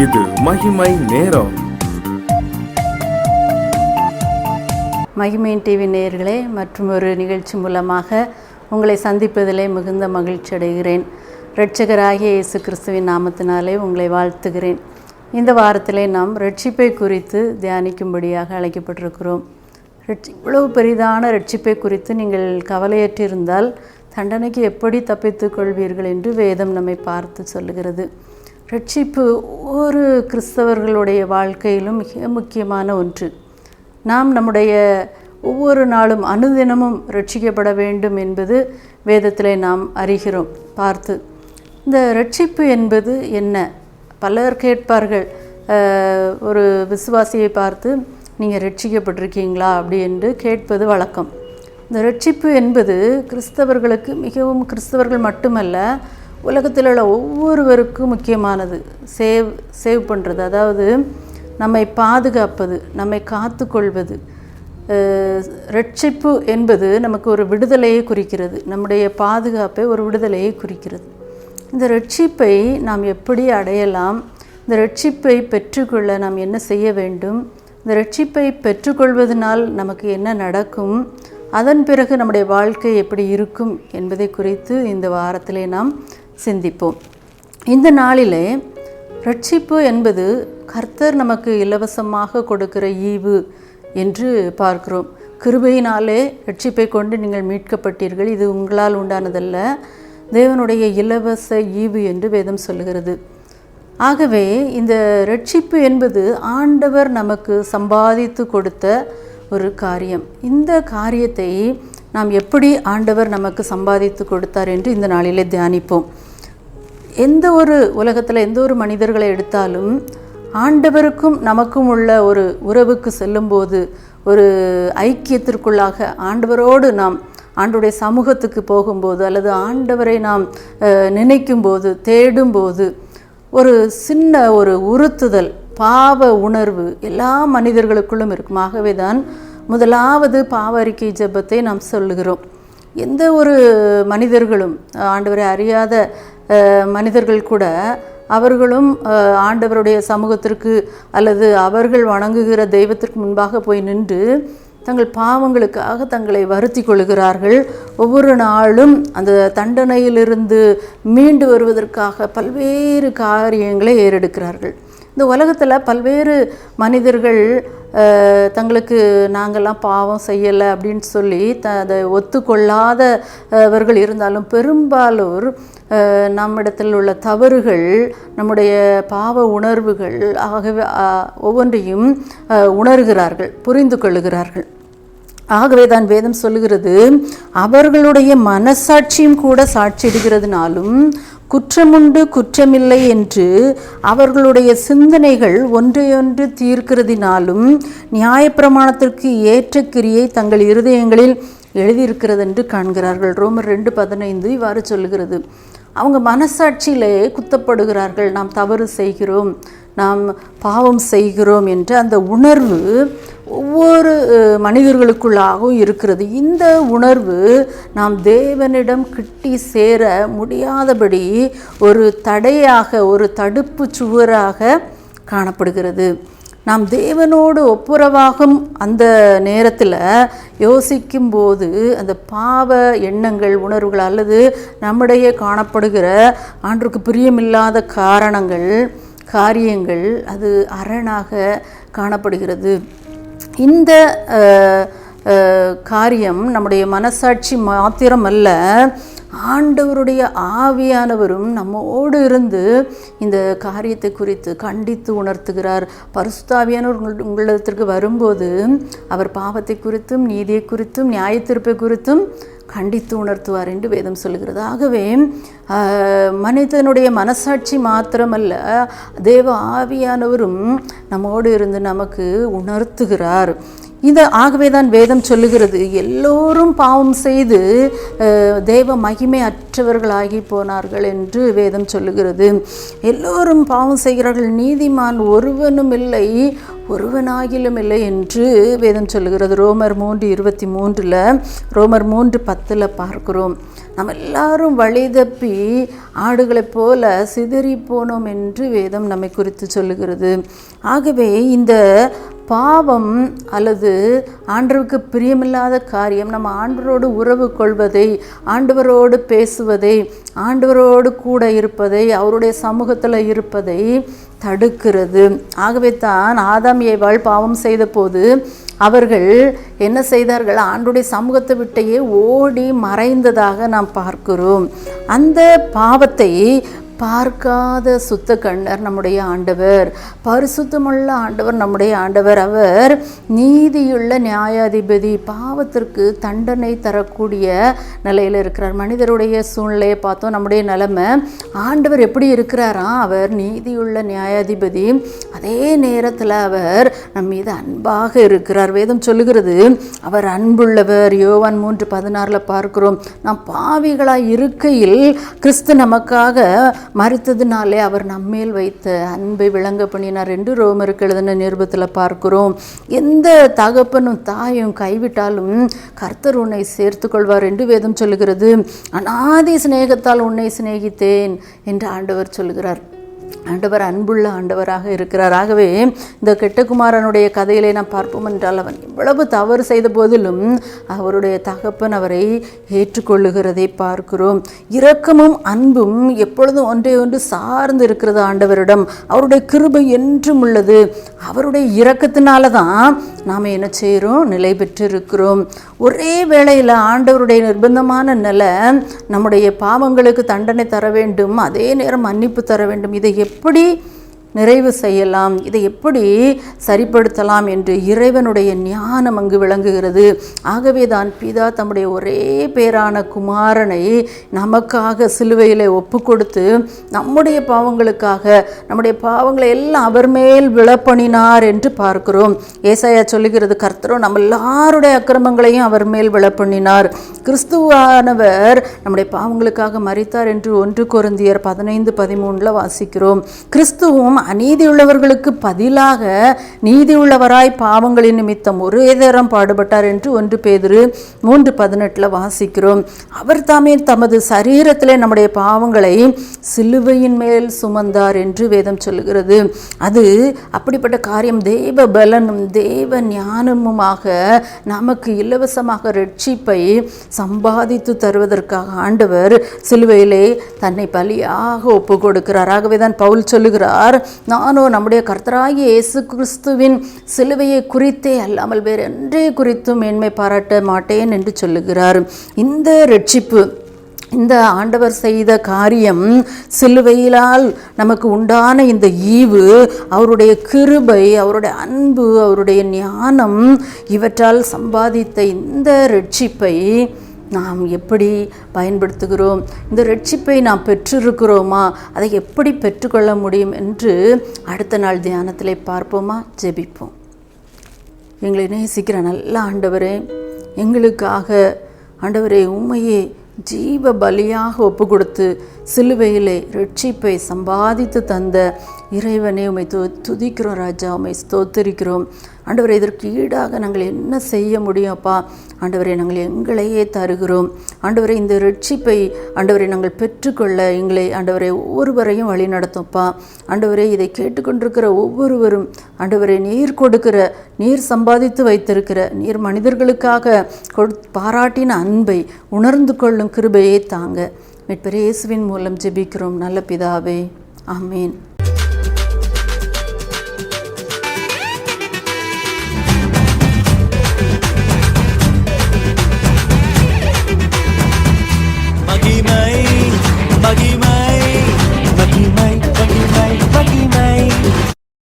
இது மகிமை நேரம். மகிமையின் டிவி நேயர்களே, மற்றும் ஒரு நிகழ்ச்சி மூலமாக உங்களை சந்திப்பதிலே மிகுந்த மகிழ்ச்சி அடைகிறேன். இரட்சகராகிய இயேசு கிறிஸ்துவின் நாமத்தினாலே உங்களை வாழ்த்துகிறேன். இந்த வாரத்திலே நாம் ரட்சிப்பை குறித்து தியானிக்கும்படியாக அழைக்கப்பட்டிருக்கிறோம். இவ்வளவு பெரிதான ரட்சிப்பை குறித்து நீங்கள் கவலையற்றிருந்தால் தண்டனைக்கு எப்படி தப்பித்துக் கொள்வீர்கள் என்று வேதம் நம்மை பார்த்து சொல்லுகிறது. ரட்சிப்பு ஒவ்வொரு கிறிஸ்தவர்களுடைய வாழ்க்கையிலும் மிக முக்கியமான ஒன்று. நாம் நம்முடைய ஒவ்வொரு நாளும் அனுதினமும் ரட்சிக்கப்பட வேண்டும் என்பது வேதத்திலே நாம் அறிகிறோம் பார்த்து. இந்த ரட்சிப்பு என்பது என்ன? பலர் கேட்பார்கள், ஒரு விசுவாசியை பார்த்து நீங்கள் ரட்சிக்கப்பட்டிருக்கீங்களா அப்படி என்று கேட்பது வழக்கம். இந்த ரட்சிப்பு என்பது கிறிஸ்தவர்களுக்கு மிகவும், கிறிஸ்தவர்கள் மட்டுமல்ல, உலகத்தில் உள்ள ஒவ்வொருவருக்கும் முக்கியமானது. சேவ் பண்ணுறது, அதாவது நம்மை பாதுகாப்பது, நம்மை காத்து கொள்வது. ரட்சிப்பு என்பது நமக்கு ஒரு விடுதலையை குறிக்கிறது, நம்முடைய பாதுகாப்பை ஒரு விடுதலையை குறிக்கிறது. இந்த ரட்சிப்பை நாம் எப்படி அடையலாம்? இந்த ரட்சிப்பை பெற்றுக்கொள்ள நாம் என்ன செய்ய வேண்டும்? இந்த ரட்சிப்பை பெற்றுக்கொள்வதனால் நமக்கு என்ன நடக்கும்? அதன் பிறகு நம்முடைய வாழ்க்கை எப்படி இருக்கும் என்பதை குறித்து இந்த வாரத்திலே நாம் சிந்திப்போம். இந்த நாளிலே ரட்சிப்பு என்பது கர்த்தர் நமக்கு இலவசமாக கொடுக்கிற ஈவு என்று பார்க்கிறோம். கிருபையினாலே ரட்சிப்பை கொண்டு நீங்கள் மீட்கப்பட்டீர்கள், இது உங்களால் உண்டானதல்ல, தேவனுடைய இலவச ஈவு என்று வேதம் சொல்லுகிறது. ஆகவே இந்த ரட்சிப்பு என்பது ஆண்டவர் நமக்கு சம்பாதித்து கொடுத்த ஒரு காரியம். இந்த காரியத்தை நாம் எப்படி ஆண்டவர் நமக்கு சம்பாதித்து கொடுத்தார் என்று இந்த நாளிலே தியானிப்போம். எந்த ஒரு உலகத்தில் எந்த ஒரு மனிதர்களை எடுத்தாலும் ஆண்டவருக்கும் நமக்கும் உள்ள ஒரு உறவுக்கு செல்லும்போது, ஒரு ஐக்கியத்திற்குள்ளாக ஆண்டவரோடு நாம் ஆண்டவருடைய சமூகத்துக்கு போகும்போது, அல்லது ஆண்டவரை நாம் நினைக்கும்போது, தேடும்போது, ஒரு சின்ன ஒரு உறுத்துதல், பாவ உணர்வு எல்லா மனிதர்களுக்குள்ளும் இருக்கும். ஆகவே தான் முதலாவது பாவ அறிக்கை ஜெபத்தை நாம் சொல்லுகிறோம். எந்த ஒரு மனிதர்களும், ஆண்டவரை அறியாத மனிதர்கள் கூட, அவர்களும் ஆண்டவருடைய சமூகத்திற்கு அல்லது அவர்கள் வணங்குகிற தெய்வத்திற்கு முன்பாக போய் நின்று தங்கள் பாவங்களுக்காக தங்களை வருத்தி கொள்கிறார்கள். ஒவ்வொரு நாளும் அந்த தண்டனையிலிருந்து மீண்டு வருவதற்காக பல்வேறு காரியங்களை ஏறெடுக்கிறார்கள். இந்த உலகத்தில் பல்வேறு மனிதர்கள் தங்களுக்கு நாங்கள்லாம் பாவம் செய்யலை அப்படின்னு சொல்லி அதை ஒத்துக்கொள்ளாதவர்கள் இருந்தாலும், பெரும்பாலோர் நம்மிடத்தில் உள்ள தவறுகள், நம்முடைய பாவ உணர்வுகள் ஆகவே ஒவ்வொன்றையும் உணர்கிறார்கள், புரிந்து கொள்ளுகிறார்கள். ஆகவே தான் வேதம் சொல்லுகிறது, அவர்களுடைய மனசாட்சியும் கூட சாட்சியிடுகிறதுனாலும் குற்றமுண்டு குற்றமில்லை என்று அவர்களுடைய சிந்தனைகள் ஒன்றையொன்று தீர்க்கிறதினாலும் நியாயப்பிரமாணத்திற்கு ஏற்ற கிரியை தங்கள் இருதயங்களில் எழுதியிருக்கிறது என்று காண்கிறார்கள். ரோமர் 2:15 இவ்வாறு சொல்லுகிறது. அவங்க மனசாட்சியிலே குத்தப்படுகிறார்கள். நாம் தவறு செய்கிறோம், நாம் பாவம் செய்கிறோம் என்ற அந்த உணர்வு ஒவ்வொரு மனிதர்களுக்குள்ளாகவும் இருக்கிறது. இந்த உணர்வு நாம் தேவனிடம் கிட்டி சேர முடியாதபடி ஒரு தடையாக, ஒரு தடுப்பு சுவராக காணப்படுகிறது. நாம் தேவனோடு ஒப்புரவாகும் அந்த நேரத்தில் யோசிக்கும்போது அந்த பாவ எண்ணங்கள், உணர்வுகள் அல்லது நம்மிடையே காணப்படுகிற ஆண்டவருக்கு பிரியமில்லாத காரியங்கள் அது அரணாக காணப்படுகிறது. இந்த காரியம் நம்முடைய மனசாட்சி மாத்திரமல்ல, ஆண்டவருடைய ஆவியானவரும் நம்மோடு இருந்து இந்த காரியத்தை குறித்து கண்டித்து உணர்த்துகிறார். பரிசுத்த ஆவியானவர் உங்களிடத்திற்கு வரும்போது அவர் பாவத்தை குறித்தும், நீதியை குறித்தும், நியாயத்தீர்ப்பை குறித்தும் கண்டித்து உணர்த்துவார் என்று வேதம் சொல்கிறது. ஆகவே மனிதனுடைய மனசாட்சி மாத்திரமல்ல, தேவ ஆவியானவரும் நம்மோடு இருந்து நமக்கு உணர்த்துகிறார். ஆகவே தான் வேதம் சொல்லுகிறது, எல்லோரும் பாவம் செய்து தேவ மகிமை அற்றவர்களாகி போனார்கள் என்று வேதம் சொல்லுகிறது. எல்லோரும் பாவம் செய்கிறார்கள், நீதிமான் ஒருவனும் இல்லை, ஒருவனாகிலும் இல்லை என்று வேதம் சொல்லுகிறது. ரோமர் 3:23, ரோமர் 3:10 பார்க்கிறோம். நம்ம எல்லாரும் வழி தப்பி ஆடுகளைப் போல சிதறி போனோம் என்று வேதம் நம்மை குறித்து சொல்லுகிறது. ஆகவே இந்த பாவம் அல்லது ஆண்டவருக்கு பிரியமில்லாத காரியம் நம்ம ஆண்டவரோடு உறவு கொள்வதை, ஆண்டவரோடு பேசுவதை, ஆண்டவரோடு கூட இருப்பதை, அவருடைய சமூகத்தில் இருப்பதை தடுக்கிறது. ஆகவே தான் ஆதாம் ஏவாள் பாவம் செய்த போது அவர்கள் என்ன செய்தார்கள்? ஆண்டவருடைய சமூகத்தை விட்டையே ஓடி மறைந்ததாக நாம் பார்க்கிறோம். அந்த பாவத்தை பார்க்காத சுத்த கண்ணர் நம்முடைய ஆண்டவர், பரிசுத்தமுள்ள ஆண்டவர் நம்முடைய ஆண்டவர். அவர் நீதியுள்ள நியாயாதிபதி, பாவத்திற்கு தண்டனை தரக்கூடிய நிலையில் இருக்கிறார். மனிதருடைய சூழ்நிலையை பார்த்தோம், நம்முடைய நிலைமை. ஆண்டவர் எப்படி இருக்கிறாராம்? அவர் நீதியுள்ள நியாயாதிபதி, அதே நேரத்தில் அவர் நம் மீது அன்பாக இருக்கிறார். வேதம் சொல்லுகிறது அவர் அன்புள்ளவர். யோவான் 3:16 பார்க்கிறோம், நாம் பாவிகளாய் இருக்கையில் கிறிஸ்து நமக்காக மரித்ததினாலே அவர் நம்மேல் வைத்த அன்பை விளங்க பண்ணினார் என்று ரோமருக்கு எழுதின நிருபத்தில் பார்க்கிறோம். எந்த தகப்பனும் தாயும் கைவிட்டாலும் கர்த்தர் உன்னை சேர்த்து கொள்வார் என்று வேதம் சொல்லுகிறது. அநாதி சிநேகத்தால் உன்னை சிநேகித்தேன் என்று ஆண்டவர் சொல்லுகிறார். ஆண்டவர் அன்புள்ள ஆண்டவராக இருக்கிறார். ஆகவே இந்த கெட்டகுமாரனுடைய கதையிலே நாம் பார்ப்போம் என்றால், அவன் இவ்வளவு தவறு செய்த போதிலும் அவருடைய தகப்பன் அவரை ஏற்றுக்கொள்ளுகிறதை பார்க்கிறோம். இரக்கமும் அன்பும் எப்பொழுதும் ஒன்றை ஒன்று சார்ந்து இருக்கிறது ஆண்டவரிடம். அவருடைய கிருபை என்றும் உள்ளது. அவருடைய இரக்கத்தினால தான் நாம் என்ன செய்கிறோம்? நிலை பெற்றிருக்கிறோம். ஒரே வேளையில் ஆண்டவருடைய நிர்பந்தமான நிலை, நம்முடைய பாவங்களுக்கு தண்டனை தர வேண்டும், அதே நேரம் மன்னிப்பு தர வேண்டும். இதை எப்படி நிறைவு செய்யலாம், இதை எப்படி சரிப்படுத்தலாம் என்று இறைவனுடைய ஞானம் அங்கு விளங்குகிறது. ஆகவே தான் பிதா தம்முடைய ஒரே பேரான குமாரனை நமக்காக சிலுவையில் ஒப்பு கொடுத்து நம்முடைய பாவங்களுக்காக, நம்முடைய பாவங்களை எல்லாம் அவர் மேல் விழப்பண்ணினார் என்று பார்க்கிறோம். ஏசாயா சொல்லுகிறது, கர்த்தரோ நம்ம எல்லாருடைய அக்கிரமங்களையும் அவர் மேல் விழப்பண்ணினார். கிறிஸ்துவானவர் நம்முடைய பாவங்களுக்காக மரித்தார் என்று 1 கொரிந்தியர் 15:13 வாசிக்கிறோம். கிறிஸ்துவும் அநீதியுள்ளவர்களுக்கு பதிலாக நீதியுள்ளவராய் பாவங்களின் நிமித்தம் ஒரே தரம் பாடுபட்டார் என்று 1 பேதுரு 3:18 வாசிக்கிறோம். அவர் தாமே தமது சரீரத்திலே நம்முடைய பாவங்களை சிலுவையின் மேல் சுமந்தார் என்று வேதம் சொல்லுகிறது. அது அப்படிப்பட்ட காரியம் தேவ பலனும் தேவ ஞானமுமாக நமக்கு இலவசமாக ரட்சிப்பை சம்பாதித்து தருவதற்காக ஆண்டவர் சிலுவையிலே தன்னை பலியாக ஒப்பு கொடுக்கிறார். ஆகவே தான் பவுல் சொல்லுகிறார், நானோ நம்முடைய கர்த்தராகிய இயேசு கிறிஸ்துவின் சிலுவையை குறித்தே அல்லாமல் வேறு என்றே குறித்தும் மேன்மை பாராட்ட மாட்டேன் என்று சொல்லுகிறார். இந்த ரட்சிப்பு, இந்த ஆண்டவர் செய்த காரியம், சிலுவையிலால் நமக்கு உண்டான இந்த ஈவு, அவருடைய கிருபை, அவருடைய அன்பு, அவருடைய ஞானம், இவற்றால் சம்பாதித்த இந்த ரட்சிப்பை நாம் எப்படி பயன்படுத்துகிறோம்? இந்த ரட்சிப்பை நாம் பெற்றிருக்கிறோமா? அதை எப்படி பெற்றுக்கொள்ள முடியும் என்று அடுத்த நாள் தியானத்திலே பார்ப்போமா? ஜெபிப்போம். எங்களை நேசிக்கிற நல்ல ஆண்டவரே, எங்களுக்காக ஆண்டவரே உம்மையே ஜீவ பலியாக ஒப்பு கொடுத்து சிலுவையிலே ரட்சிப்பை சம்பாதித்து தந்த இறைவனே, உம்மை துதிக்கிறோம் ராஜா, உம்மை ஸ்தோத்திரிக்கிறோம். ஆண்டவரே, இதற்கு ஈடாக நாங்கள் என்ன செய்ய முடியும் அப்பா? ஆண்டவரே, நாங்கள் எங்களையே தருகிறோம். ஆண்டவரே, இந்த ரட்சிப்பை ஆண்டவரை நாங்கள் பெற்றுக்கொள்ள எங்களை ஆண்டவரை ஒவ்வொருவரையும் வழி நடத்தும்ப்பா. ஆண்டவரே, இதை கேட்டுக்கொண்டிருக்கிற ஒவ்வொருவரும் ஆண்டவரை நீர் கொடுக்கிற, நீர் சம்பாதித்து வைத்திருக்கிற, நீர் மனிதர்களுக்காக பாராட்டின அன்பை உணர்ந்து கொள்ளும் கிருபையை தாங்க. மீட்பர் இயேசுவின் மூலம் ஜெபிக்கிறோம் நல்ல பிதாவே, ஆமீன். மகிமை